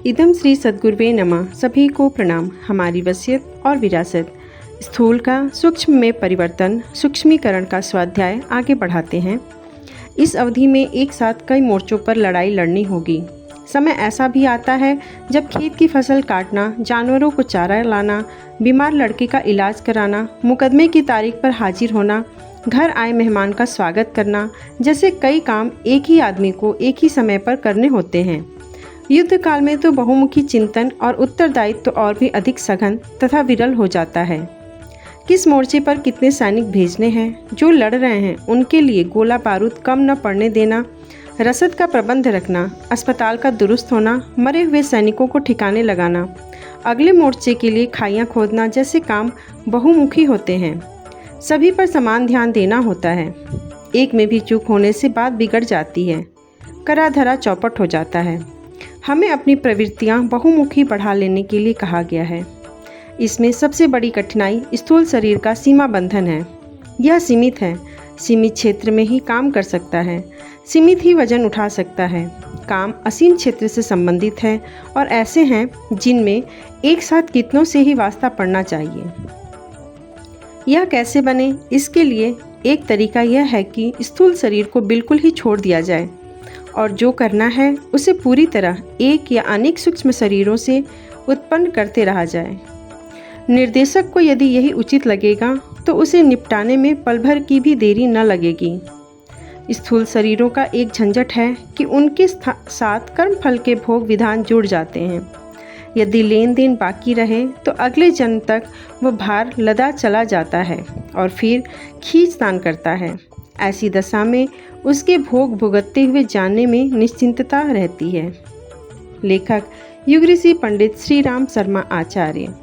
इदम श्री सद्गुरुवे नमः। सभी को प्रणाम। हमारी वसीयत और विरासत, स्थूल का सूक्ष्म में परिवर्तन, सूक्ष्मीकरण का स्वाध्याय आगे बढ़ाते हैं। इस अवधि में एक साथ कई मोर्चों पर लड़ाई लड़नी होगी। समय ऐसा भी आता है जब खेत की फसल काटना, जानवरों को चारा लाना, बीमार लड़के का इलाज कराना, मुकदमे की तारीख पर हाजिर होना, घर आए मेहमान का स्वागत करना जैसे कई काम एक ही आदमी को एक ही समय पर करने होते हैं। युद्ध काल में तो बहुमुखी चिंतन और उत्तरदायित्व तो और भी अधिक सघन तथा विरल हो जाता है। किस मोर्चे पर कितने सैनिक भेजने हैं, जो लड़ रहे हैं उनके लिए गोला बारूद कम न पड़ने देना, रसद का प्रबंध रखना, अस्पताल का दुरुस्त होना, मरे हुए सैनिकों को ठिकाने लगाना, अगले मोर्चे के लिए खाइयाँ खोदना जैसे काम बहुमुखी होते हैं। सभी पर समान ध्यान देना होता है। एक में भी चूक होने से बात बिगड़ जाती है, करा धरा चौपट हो जाता है। हमें अपनी प्रवृत्तियाँ बहुमुखी बढ़ा लेने के लिए कहा गया है। इसमें सबसे बड़ी कठिनाई स्थूल शरीर का सीमा बंधन है। यह सीमित है, सीमित क्षेत्र में ही काम कर सकता है, सीमित ही वजन उठा सकता है। काम असीम क्षेत्र से संबंधित है और ऐसे हैं जिनमें एक साथ कितनों से ही वास्ता पड़ना चाहिए। यह कैसे बने, इसके लिए एक तरीका यह है कि स्थूल शरीर को बिल्कुल ही छोड़ दिया जाए और जो करना है उसे पूरी तरह एक या अनेक सूक्ष्म शरीरों से उत्पन्न करते रहा जाए। निर्देशक को यदि यही उचित लगेगा तो उसे निपटाने में पल भर की भी देरी न लगेगी। स्थूल शरीरों का एक झंझट है कि उनके साथ कर्मफल के भोग विधान जुड़ जाते हैं। यदि लेन देन बाकी रहे तो अगले जन्म तक वह भार लदा चला जाता है और फिर खींचतान करता है। ऐसी दशा में उसके भोग भुगतते हुए जानने में निश्चिंतता रहती है। लेखक युग ऋषि पंडित श्री राम शर्मा आचार्य।